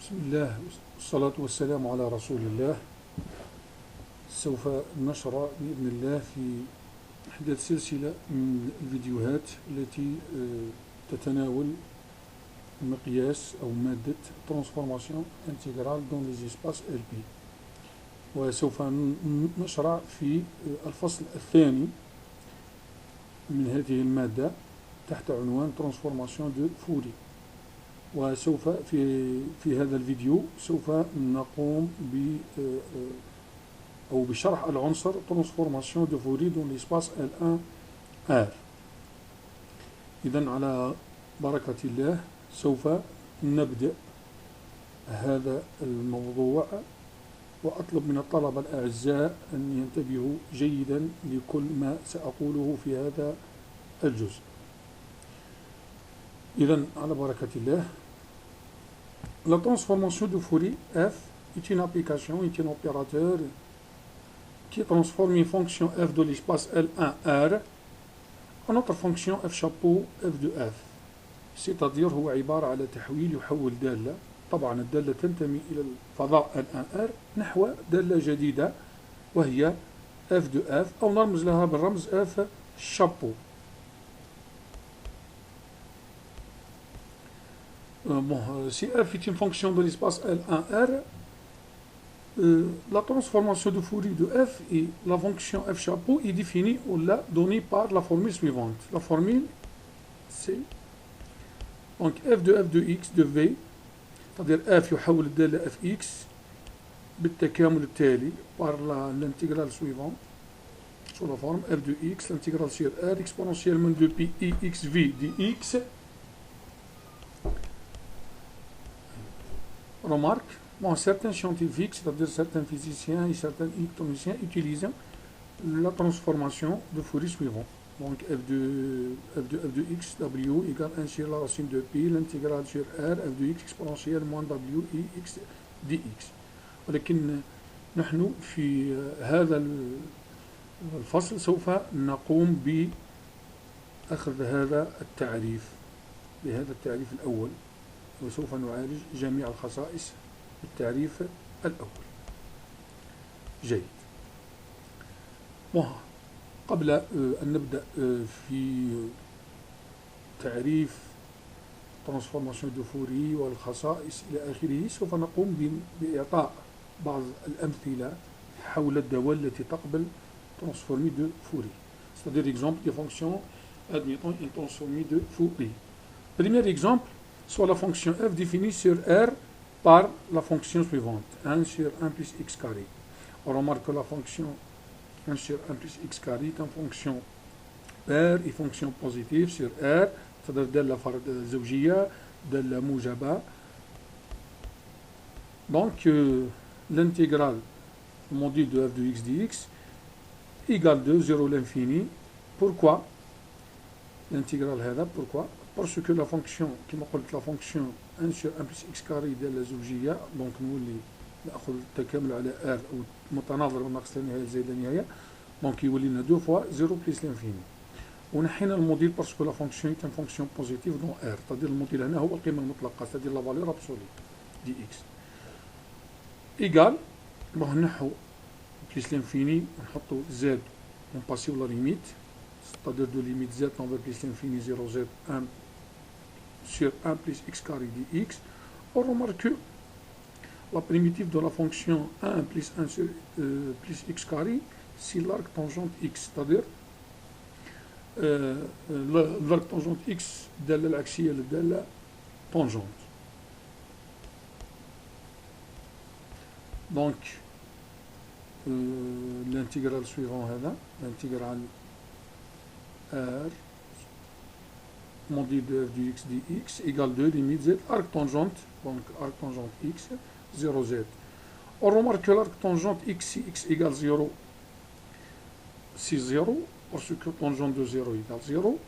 بسم الله والصلاة والسلام على رسول الله. سوف نشرع بإذن الله في إحداث سلسلة من الفيديوهات التي تتناول مقياس أو مادة Transformation Intégrale dans les espaces LP. وسوف نشرع في الفصل الثاني من هذه المادة تحت عنوان Transformation de Fourier. وسوف في هذا الفيديو سوف نقوم بشرح العنصر Transformation de Fourier dans l'espace L1R. إذن على بركة الله سوف نبدأ هذا الموضوع، وأطلب من الطلبة الأعزاء أن ينتبهوا جيدا لكل ما سأقوله في هذا الجزء. إذن على بركة الله. La transformation de Fourier f est une application, est un opérateur qui transforme une fonction f de l'espace L1R en autre fonction f chapeau f de f. C'est-à-dire هو عبارة على تحويل يحول دالة، طبعا الدالة تنتمي إلى الفضاء L1R نحو دالة جديدة وهي f de f، أو نرمز لها بالرمز f chapeau. Si f est une fonction de l'espace L1R, la transformation de Fourier de f et la fonction f chapeau est définie ou là donnée par la formule suivante. La formule c'est donc f de x de v، c'est-à-dire f يحول الدالة fx بالتكامل التالي par l'intégrale suivante sous la forme f de x, l'intégrale sur r exponentiellement de pi ix v dx. Remarque, certains scientifiques, c'est-à-dire certains physiciens et certains électroniciens utilisent la transformation de Fourier suivant. Donc f de x w égale 1 sur la racine de pi, l'intégrale sur r f de x exponentielle moins w i x dx. ولكن نحن في هذا الفصل سوف نقوم بأخذ هذا التعريف بهذا التعريف الأول، وسوف نعالج جميع الخصائص بالتعريف الأول. جيد. قبل أن نبدأ في تعريف Transformation de Fourier والخصائص إلى آخره، سوف نقوم بإعطاء بعض الأمثلة حول الدوال التي تقبل Transformée de Fourier. C'est-à-dire exemple des fonctions admettant une transformée de Fourier. Premier exemple, soit la fonction f définie sur R par la fonction suivante, 1 sur 1 plus x carré. On remarque que la fonction 1 sur 1 plus x carré est une fonction R et fonction positive sur R، c'est-à-dire دالة فرد زوجية دالة موجبة. Donc l'intégrale module de f de x dx égale 2, 0 l'infini. Pourquoi l'intégrale هذا؟ Pourquoi؟ Parce que la fonction كما قلت la fonction 1 sur 1 plus x carré دالة زوجية، دونك نولي ناخذ التكامل على r او متناظر وناقص النهاية زائد النهاية، دونك يولي لنا 2 fois 0 plus l'infini. ونحينا الموديل باسكو لا فونكسيون est une fonction positive dans r، c'est-à-dire الموديل هنا هو القيمة المطلقة، c'est-à-dire la valeur absolue دي x égal نحو plus l'infini نحطو z ونباسيو لا ليميت، c'est-à-dire de limite z tend vers plus l'infini 0 z 1 sur 1 plus x carré dx. On remarque que la primitive de la fonction 1 plus 1 sur plus x carré c'est l'arc tangente x، c'est-à-dire l'arc tangente x دالة العكسية للدالة tangente. Donc l'intégrale suivant هذا l'intégrale r module de f de x dx égale 2 limite z arc tangente, donc arc tangente x 0 z. On remarque que l'arc tangente x si x égale 0 c'est 0 parce que tangente de 0 égale 0,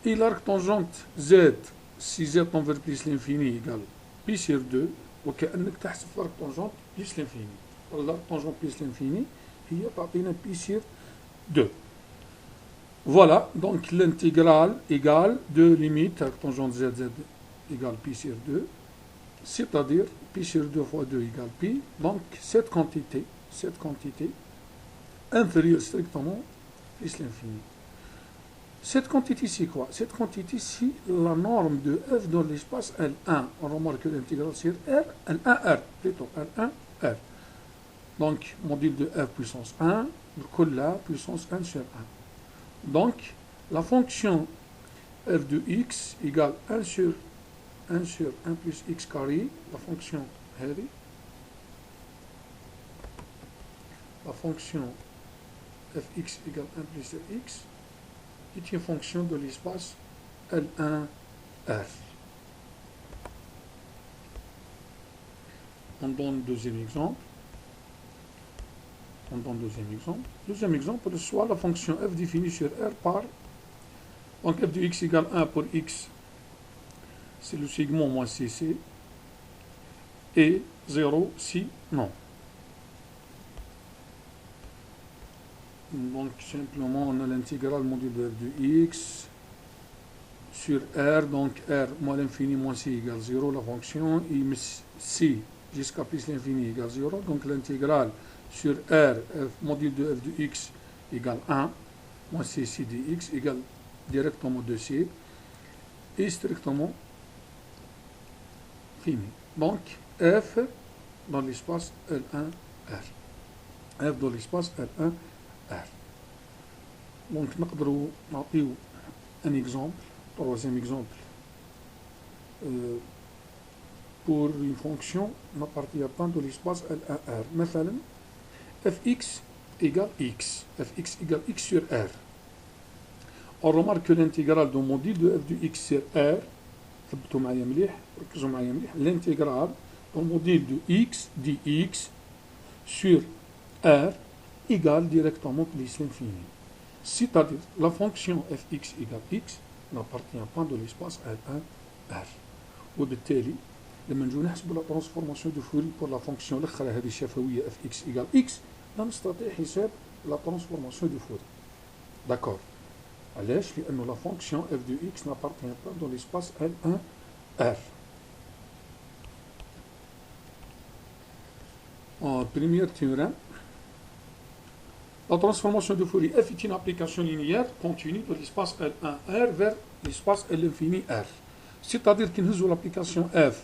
et l'arc tangente z si z tend vers plus l'infini égale pi sur 2، وكأنك تحسب l'arc tangente plus l'infini. l'arc tangente plus l'infini هي تعطينا pi sur 2. Voilà, donc l'intégrale égale 2 limites arc tangente z égale pi sur 2 c'est-à-dire pi sur 2 fois 2 égale pi. Donc cette quantité inférieure strictement plus l'infini. Cette quantité, c'est quoi? Cette quantité, c'est la norme de f dans l'espace L1. On remarque que l'intégrale sur R, L1R, plutôt L1R. Donc, module de f puissance 1, le colla puissance 1 sur 1. Donc, la fonction f de x égale 1 sur 1 plus x carré, la fonction هذه, la fonction fx égale 1 plus x, est une fonction de l'espace L1R. On donne deuxième exemple. Deuxième exemple, soit la fonction f définie sur R par, donc f de x égale 1 pour x, c'est le segment moins cc, et 0 si non. Donc simplement on a l'intégrale module de f de x sur R, donc R moins l'infini moins c égale 0, la fonction, et c jusqu'à plus l'infini égale 0, donc l'intégrale sur R, f module de f de x égale 1, moins c dx égale directement 2c, et strictement fini. Donc f dans l'espace L1R. f dans l'espace L1R. Donc نقدروا نعطيو un exemple, troisième exemple, pour une fonction n'appartient pas de l'espace L1R. مثلا fx égale x, fx égale x sur R. On remarque que l'intégrale du module de f de x sur R, ثبتوا معايا مليح, ركزوا معايا مليح, l'intégrale du module de x dx sur R égale directement plus l'infini. C'est-à-dire la fonction fx égale x n'appartient pas de l'espace L1R. وبالتالي لما نجو نحسب la transformation de Fourier pour la fonction الأخرى هذه الشفوية fx égale x, لا نستطيع حساب la transformation de Fourier. D'accord. علاش؟ لأنه la fonction f de x n'appartient pas dans l'espace L1R. En premier théorème, la transformation de Fourier f est une application linéaire continue de l'espace L1R vers l'espace L infini R. C'est-à-dire qu'il nous a l'application f.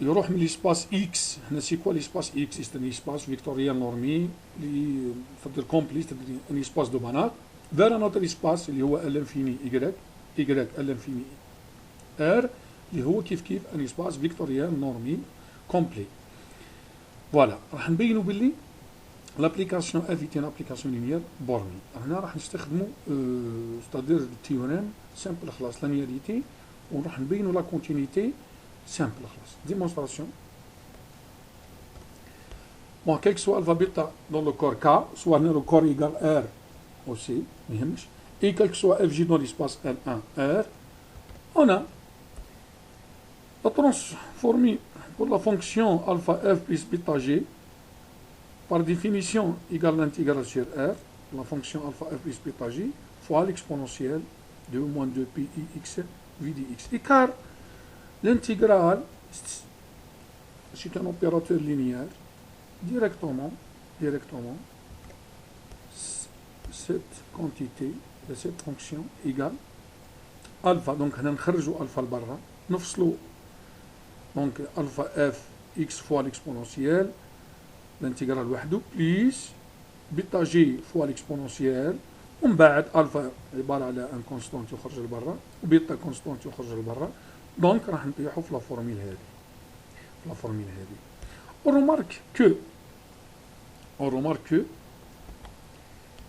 Il يروح من l'espace x. C'est quoi l'espace x? C'est un espace vectoriel normé, c'est-à-dire complet, c'est-à-dire un espace de Banach, vers un autre espace اللي هو L infini y, L infini R, اللي هو كيف كيف un espace vectoriel normé complet. Voilà. راح نبينوا باللي l'application f est une application linéaire bornée. هنا راح نستخدموا c'est-à-dire le théorème simple خلاص linéarité, وراح نبينوا la continuité simple خلاص. Démonstration. Bon, quel que soit alpha bêta dans le corps K, soit le corps égale R aussi, et quel que soit fj dans l'espace L1R, on a la transformée pour la fonction alpha f plus bêta g, par définition égale l'intégrale sur R, la fonction alpha f plus bêta g, fois l'exponentielle de moins 2 pi x v dx. Et car l'intégrale, c'est un opérateur linéaire, directement, cette quantité de cette fonction égale alpha. Donc, on a alpha barra, donc alpha f x fois l'exponentielle, l'intégrale وحده, plus bêta g fois l'exponentielle, ومن بعد alpha عبارة على un constant يخرج لبرا, وبيتا constant يخرج لبرا. Donc, راح نطيحوا في la formule هذه. On remarque que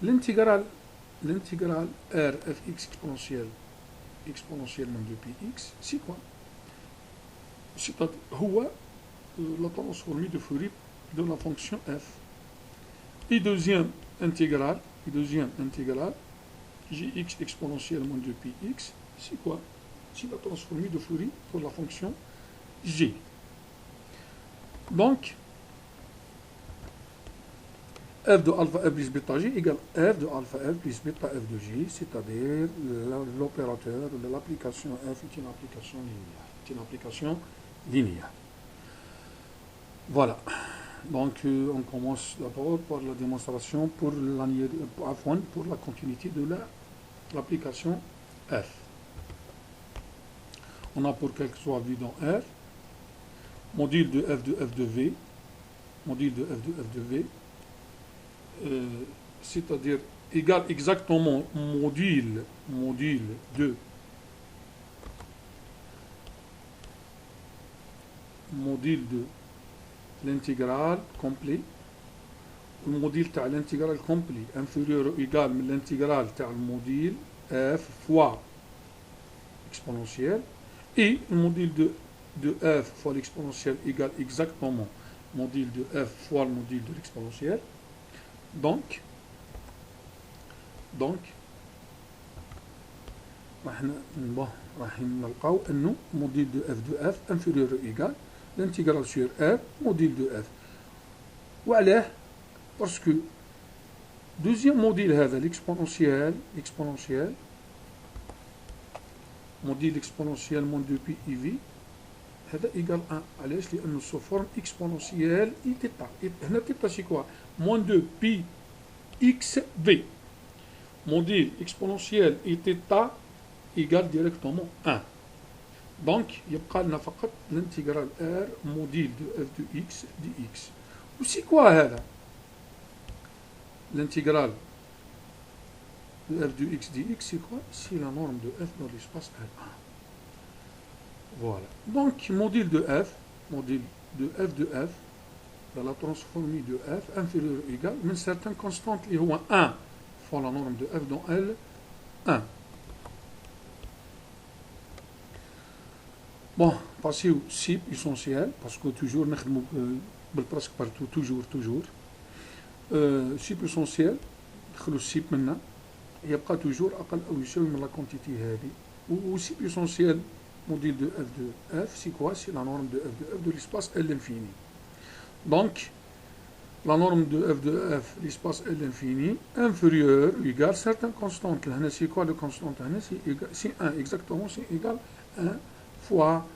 l'intégrale r fx exponentielle moins 2px, c'est quoi? C'est-à-dire la transformée de Fourier de la fonction f. Et deuxième intégrale, gx exponentielle moins 2px, c'est quoi? C'est la transformée de Fourier pour la fonction g. Donc, f de alpha f plus bêta g égale f de alpha f plus bêta f de g, c'est-à-dire l'opérateur de l'application f est une application linéaire. Voilà. Donc, on commence d'abord par la démonstration pour pour la continuité de l'application F. On a pour quel que soit vu dans R, module de f de V, module de f de V, c'est-à-dire égal exactement module de l'intégrale complet. Le module de l'intégrale complet inférieur ou égal à l'intégrale de module f fois exponentielle, et le module de f fois l'exponentielle égale exactement module de f fois le module de l'exponentielle. Donc راح نلقاو انه module de f de f inférieur ou égal l'intégrale sur r module de f. وعلاه parce que deuxième module هذا l'exponentielle module exponentielle moins 2 pi iv هذا égal 1. علاش؟ لانه sous forme exponentielle et θ. هنا θ c'est quoi? moins 2 pi x v. Module exponentielle et θ égale directement 1. Donc يبقى لنا فقط l'intégrale r module de f de x dx. و c'est quoi هذا؟ L'intégrale de f de x dx, c'est quoi? C'est la norme de f dans l'espace R1. Voilà. Donc, module de f dans la transformée de f inférieur ou égal à une certaine constante qui est 1 fois la norme de f dans L1. Bon, passer au SIP essentiel, parce que toujours, presque partout, toujours. SIP essentiel, le SIP maintenant, يبقى toujours أقل أو يساوي من la quantité هذه. و SIP essentiel module de f de f, c'est quoi? C'est la norme de f de l'espace L infini. Donc, la norme de f de f, l'espace L infini, inférieur ou égal à certaines constantes. Là, c'est quoi le constante? C'est 1, exactement, c'est égal à 1 fois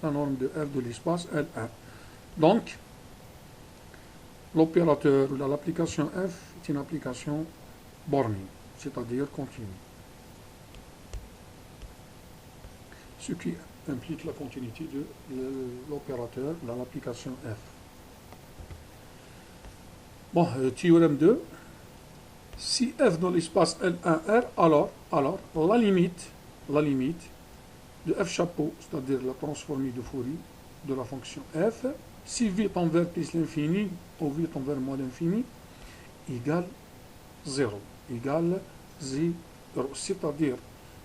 la norme de f de l'espace L1. Donc, l'opérateur ou l'application f est une application bornée, c'est-à-dire continue. Ce qui implique la continuité de l'opérateur, de l'application f. Bon, théorème 2. Si f dans l'espace L1R, alors la limite de f chapeau, c'est-à-dire la transformée de Fourier de la fonction f, si v tend vers plus l'infini ou v tend vers moins l'infini, égale 0. C'est-à-dire,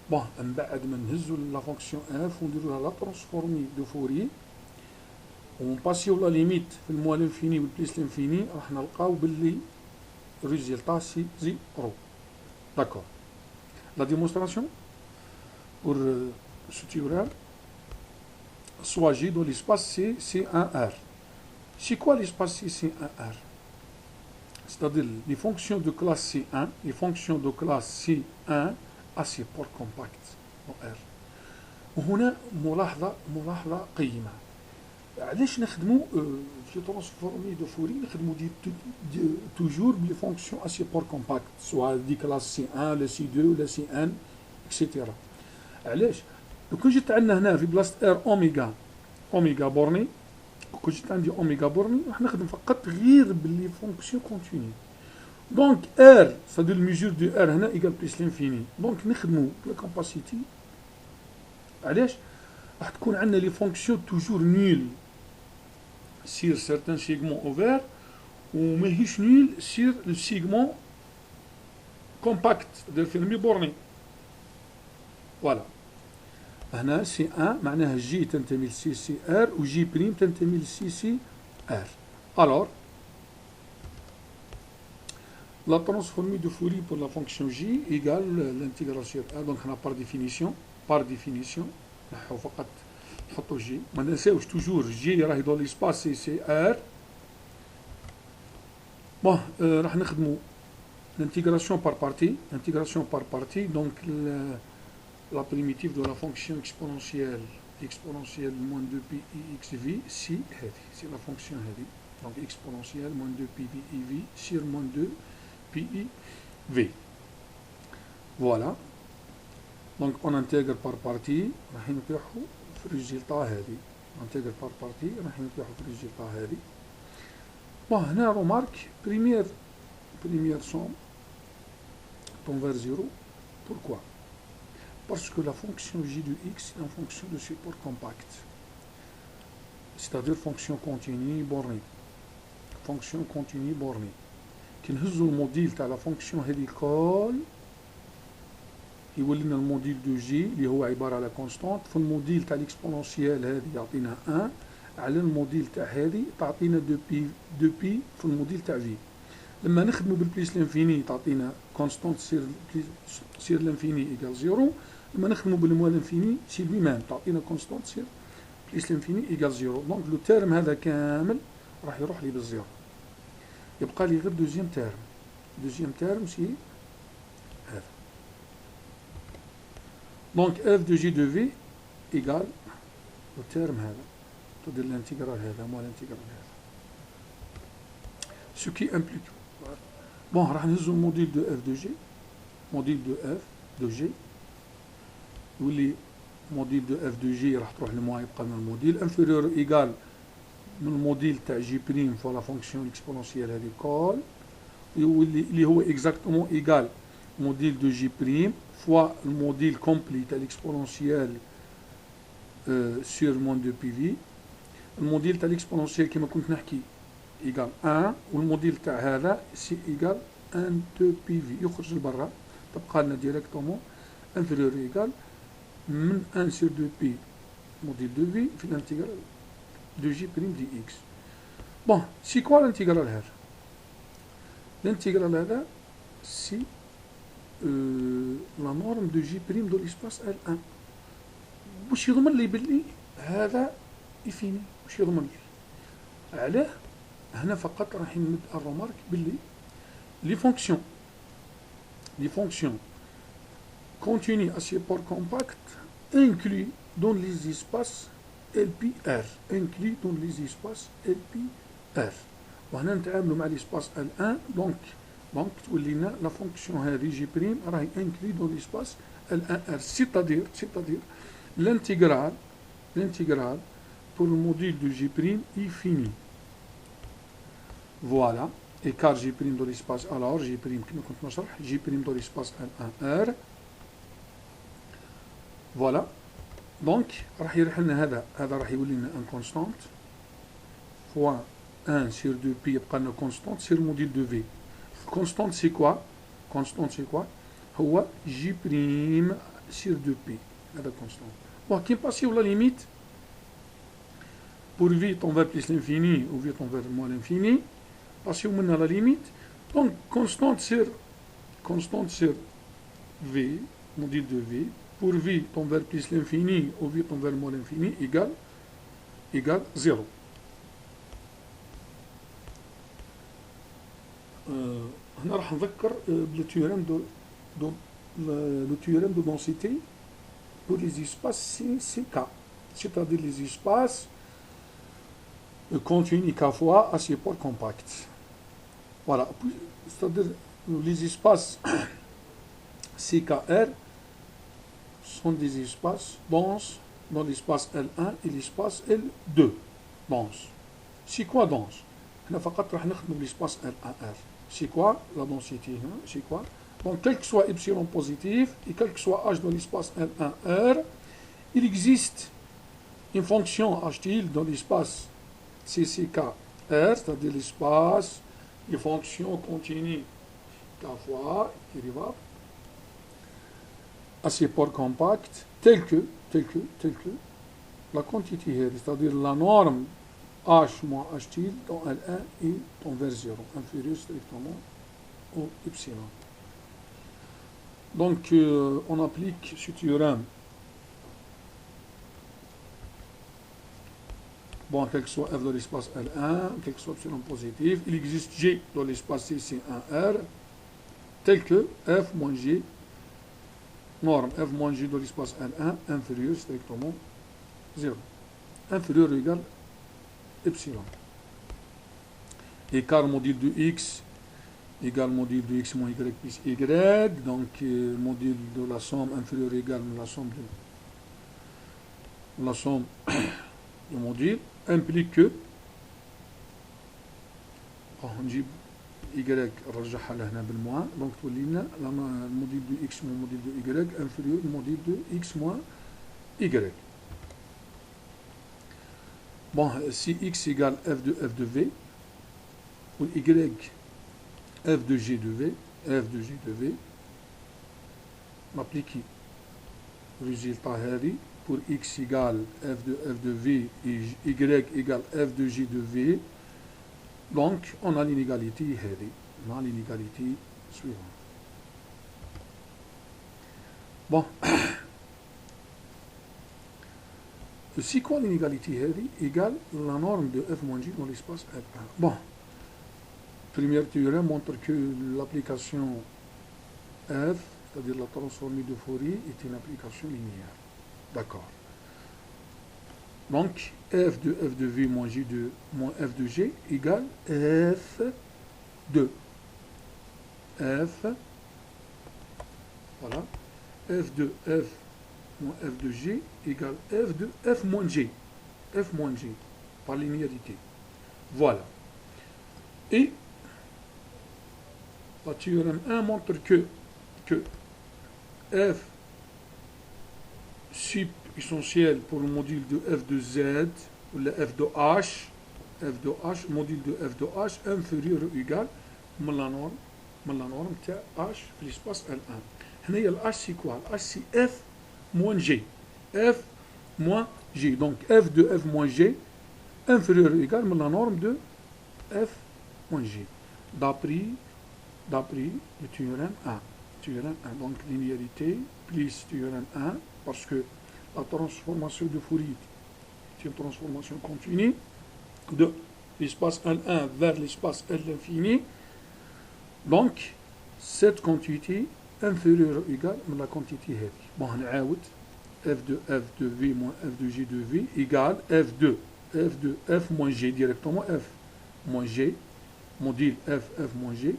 bon, نبعد ما نهزو la fonction f ونديرو la transformée de Fourier ونباسيو لا ليميت في الموال l'infini والبليس l'infini راح نلقاو باللي résultat c'est 0. D'accord. La démonstration pour ce théorème, soit G dans l'espace C1R. C'est quoi l'espace C1R? C'est-à-dire les fonctions de classe C1, les fonctions de classe C1 à support compact en R. وهنا ملاحظة قيمة. علاش نخدمو في ترانسفورمي دو فوري نخدمو toujours les fonctions à support compact, soit دي classe C1 ولا C2 ولا C1 etc. علاش؟ لو كان جيت عندنا هنا في بلاصة R اوميغا بورني، كون جيت عندي اوميغا بورني راح نخدم فقط غير باللي فونكسيون كونتيني. دونك R c'est-à-dire le mesure de R هنا égal plus l'infini. دونك نخدمو لا كاباسيتي. علاش؟ راح تكون عندنا لي فونكسيون توجور نيل sur certains segments ouverts ou ماهيش نيل sur le segment compact de fermé borné. Voilà. هنا سي 1 معناها جي تنتمي لسي سي ار وجي بريم تنتمي لسي سي ار. Alors, la transformée de Fourier pour la fonction j égale l'intégral sur r. Donc on a par définition نحو فقط نحطو جي ما ننساوش توجور جي راهي دون ليسباس سي سي ار. بون راح نخدمو l'intégration par partie, donc la primitive de la fonction exponentielle exponentielle moins 2 pi I x v si c'est la fonction هذه. Donc exponentielle moins 2 pi i v sur moins 2 pi i v. Voilà. Donc on intègre par partie راح نطيحوا في الريزلتا هذه. On intègre par partie راح نطيحوا في الريزلتا هذه. Bon, هنا remarque première somme tend vers 0. Pourquoi? Parce que la fonction j de x est une fonction de support compact, c'est-à-dire fonction continue bornée. Fonction continue bornée. كي نهزو الموديل تاع لا فونكسيون هذه الكل يولي لنا الموديل دو جي اللي هو عباره على كونستانت. في الموديل تاع الاكسبونونسيال هذه يعطينا 1 على الموديل تاع هذه تعطينا 2 بي في الموديل تاع في. لما نخدموا بالبليس لانفيني تعطينا كونستانت سير لانفيني ايكال 0. لما نخدموا بالموال لانفيني سي لوي ميم تعطينا كونستانت سير بليس لانفيني ايكال 0. دونك لو تيرم هذا كامل راح يروح لي بالزيرو. يبقى لي غير دوزيام تيرم. دوزيام تيرم سي هذا. دونك اف دو جي دو في ايكال لو تيرم هذا تدير الانتيغرال هذا مو الانتيغرال هذا. سو كي امبليك بون راح نهزو الموديل دو اف دو جي. موديل دو اف دو جي يولي موديل دو اف دو جي راح تروح لموا يبقى لنا الموديل انفيريور ايكال من الموديل تاع جي بريم فوا لا فونكسيون اكسبونونسيال هذه كول يولي اللي هو اكزاكتومون ايكال موديل دو جي بريم فوا الموديل كومبلي تاع الاكسبونونسيال سور موان دو بي في. الموديل تاع الاكسبونونسيال كيما كنت نحكي ايكال 1 والموديل تاع هذا سي ايكال 1 2 بي في يخرج لبرا تبقى لنا ديريكتومون انفيريور ايكال من 1 sur 2 pi module de v في الانتجرال de j prime dx. Bon, c'est quoi l'intégral هذا؟ L'intégral هذا c'est la norme de j prime de l'espace L1. واش يضمن لي باللي هذا يفيني؟ واش يضمن لي؟ علاه؟ هنا فقط راح نمد الرومارك باللي لي فونكسيون continue à support compact inclus dans les espaces LPR. Inclus dans les espaces LPR. وهنا نتعاملوا مع l'espace L1 donc تولي لنا لا فونكسيون هذه جي بريم راهي inclus dans l'espace L1R. c'est-à-dire l'intégral pour le module de J prime est fini. Voilà. Et car J prime dans l'espace alors J prime كما كنت نشرح J prime dans l'espace L1R. Voilà. Donc, راح يريح لنا هذا راح يولي لنا ان كونستانت فوا 1 sur 2 بي يبقى لنا كونستانت سير موديل دو في. كونستانت سي كوا؟ كونستانت سي كوا؟ هو جي بريم سير 2 بي. هذا كونستانت. بون كي نباسيو لا ليميت بور في تون فير بليس لانفيني و في تون فير موان لانفيني باسيو منها لا ليميت. دونك كونستانت سير في موديل دو في pour v tend vers plus l'infini ou v tend vers moins l'infini égale 0. هنا راح نذكر بالتيوريم le théorème de densité pour les espaces CK, c'est-à-dire les espaces continus K fois à support compact. Voilà, c'est-à-dire les espaces CKR sont des espaces denses dans l'espace L1 et l'espace L2 dense. C'est quoi dense? هنا فقط راح نخدم l'espace L1R. C'est quoi la densité? C'est quoi? Donc quel que soit epsilon positif et quel que soit h dans l'espace L1R, il existe une fonction h tilde dans l'espace CCKR, c'est-à-dire l'espace des fonctions continues K fois dérivable à support compact tel que la quantité here, c'est-à-dire la norme h moins h tilde dans L1 et tend vers 0, inférieur strictement au epsilon. Donc on applique ce théorème. Bon, quel que soit f dans l'espace L1, quel que soit epsilon positif, il existe G dans l'espace CC1R tel que f moins G norme f moins g de l'espace L1 inférieur strictement 0. Inférieur ou égal epsilon. Écart module de x égale module de x moins y plus y. Donc, module de la somme inférieure ou égale la somme de module implique que نجيب y نرجعها لهنا بالموان دونك تولي لنا الموديل دو x moins module de y inférieur au module de x moins y. Bon, si x égale f de v ou y f de g de v on applique le résultat هذه pour x égale f de v et y égale f de g de v. Donc, on a l'inégalité هذه. On a l'inégalité suivante. Bon. C'est quoi l'inégalité هذه? Égale la norme de f moins g dans l'espace F1. Bon. Première théorème montre que l'application f, c'est-à-dire la transformée de Fourier, est une application linéaire. D'accord. Donc, f de v moins g de moins f de g égale f de f, voilà, f de f moins f de g égale f de f moins g, par linéarité. Voilà. Et la théorème 1 montre que f sup essentiel pour le module de f de z, ou le f de h, module de f de h inférieur ou égal à la norme h في l'espace L1. هنا le h c'est quoi? Le h c'est f moins g. F moins g. Donc f de f moins g inférieur ou égal à la norme de f moins g. D'après le théorème 1. Donc linéarité plus théorème 1 parce que la transformation de Fourier est une transformation continue de l'espace L1 vers l'espace L infini. Donc, cette quantité inférieure ou égale à la quantité هذه. Bon, on ajoute f de v moins f de g de v égale f de f moins g directement f moins g module f moins g.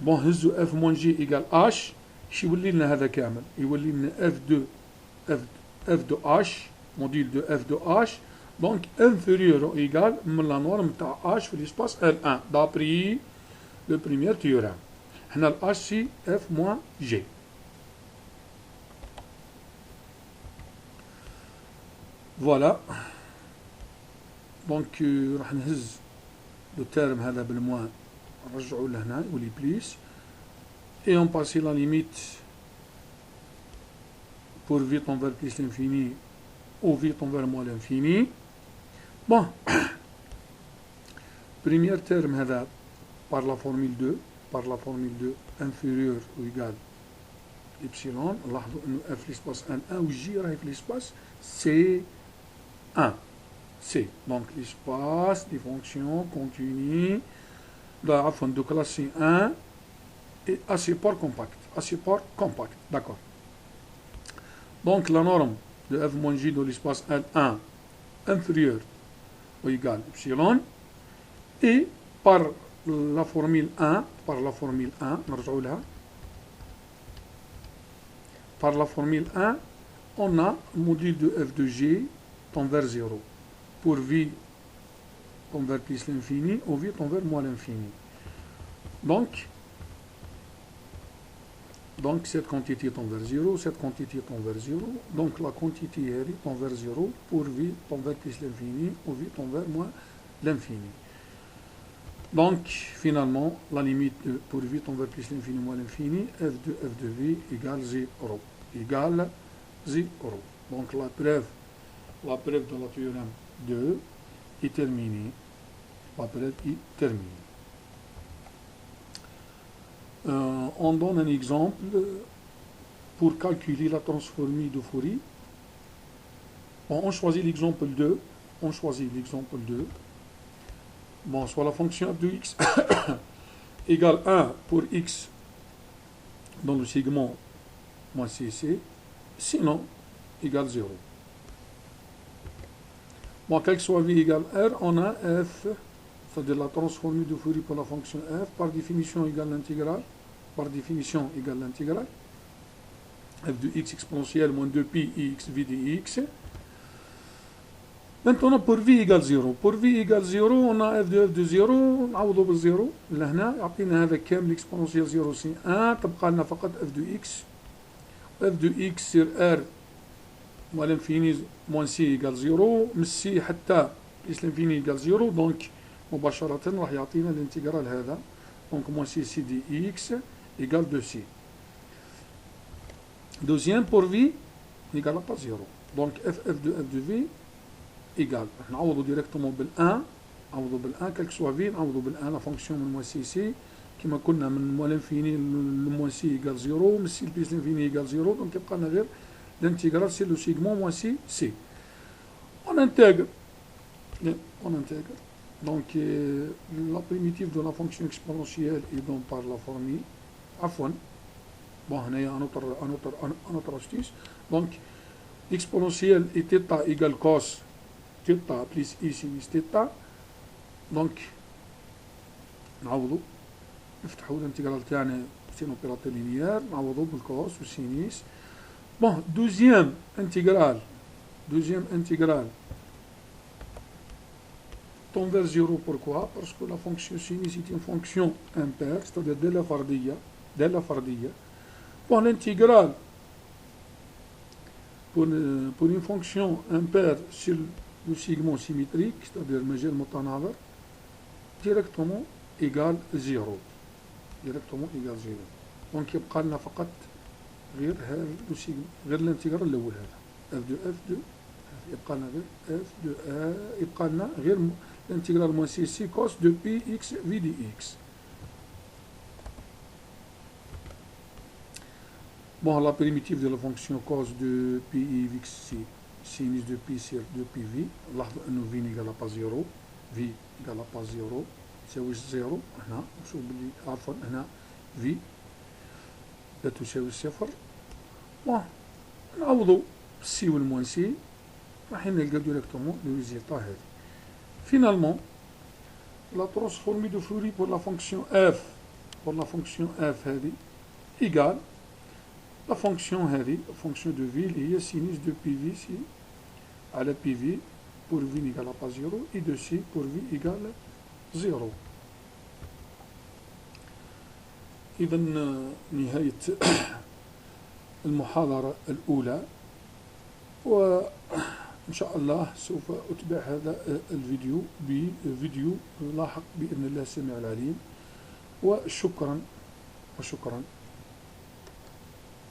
Bon, هزو f moins g égale h. يولي لنا هذا كامل. يولي لنا f de h, module de f de h, donc inférieur ou égal à la norme de h في l'espace L1, d'après le premier théorème. هنا le h c'est f moins g. Voilà. Donc راح نهز le terme هذا بالموان نرجعوا لهنا يولي بليس. Et on passe la limite pour v tend vers plus l'infini ou v tend vers moins l'infini. Bon, premier terme هذا par la formule 2 inférieur ou égal epsilon. لاحظوا انه f l'espace 1 و g راهي في l'espace C1. C. Donc l'espace des fonctions continues de classe C1 et à support compact. D'accord. Donc la norme de f moins g dans l'espace L1 inférieur ou égal epsilon et par la formule 1 نرجعوا لها. Par la formule 1 on a module de f de g tend vers 0 pour v tend vers plus l'infini ou v tend vers moins l'infini. Donc cette quantité tend vers 0, cette quantité tend vers 0, donc la quantité tend vers 0 pour v tend vers plus l'infini ou v tend vers moins l'infini. Donc finalement la limite pour v tend vers plus l'infini moins l'infini, f de v égale 0. Donc la preuve de la théorème 2 est terminée. On donne un exemple pour calculer la transformée de Fourier. Bon, on choisit l'exemple 2. Bon, soit la fonction f de x égale 1 pour x dans le segment moins cc, sinon égale 0. Bon, quel que soit V égale R, on a F, c'est-à-dire la transformée de Fourier pour la fonction F, par définition égale l'intégrale, par définition égale l'intégrale, F de x exponentielle moins 2pi ix v dx. Maintenant, pour v égale 0. Pour v égale 0, on a f de 0, نعوضو بالزيرو لهنا يعطينا هذا كامل اكسبونسيال 0 سي 1 تبقى لنا فقط f de x. f de x sur r moins l'infini moins c égale 0 من c حتى plus l'infini égale 0 donc مباشرة راح يعطينا الانتجرال هذا donc moins c دي x égale 2c. Deuxième pour v égale pas 0 donc f de v égale نعوضو directement بال1 نعوضو بال1 quel que soit v نعوضو بال1 la fonction من moins c كما كنا من moins l'infini le moins c égale 0 من c plus l'infini égale 0 donc يبقى لنا غير l'intégral c'est le segment moins c. On intègre donc la primitive de la fonction exponentielle est donc par la formule عفوا bon هنايا un autre astuce donc exponentielle est θ égale cos θ plus i sinus θ donc نعوضو نفتحو الانتجرال تاعنا سي اوبيراتور لينيير نعوضو بالكوس والسينيس. Bon, deuxième intégrale tend vers 0, pourquoi? Parce que la fonction sinus est une fonction impaire, c'est-à-dire dès la fardiyya. Bon, l'intégrale pour une fonction impaire sur le segment symétrique, c'est-à-dire majeur mutanadhar, directement égale 0. Donc يبقى لنا فقط غير هذا غير الانتجرال الاول هذا اف دو يبقى لنا غير اف دو يبقى لنا غير الانتجرال موان سي كوس دو بي اكس في دي اكس. Bon, la primitive de la fonction cos de pi x sinus de pi sur 2 pi v لاحظوا انه v égale pas 0 v égale pas 0 تساوي 0 هنا نشوف بلي عفوا هنا v لا تساوي صفر. نعوضو سي والموان سي راح نلقى ديريكتومون لو ريزلتا هذي. فينالمون لا ترانسفورمي دو فوري بور لا فونكسيون اف هذي ايكال لا فونكسيون هذي لا فونكسيون دو في اللي هي سينوس دو بي في سي على بي في بور في ايكال با زيرو اي دو سي بور في ايكال زيرو. إذا نهاية المحاضرة الأولى وإن شاء الله سوف أتبع هذا الفيديو بفيديو لاحق بإذن الله السميع العليم وشكرا.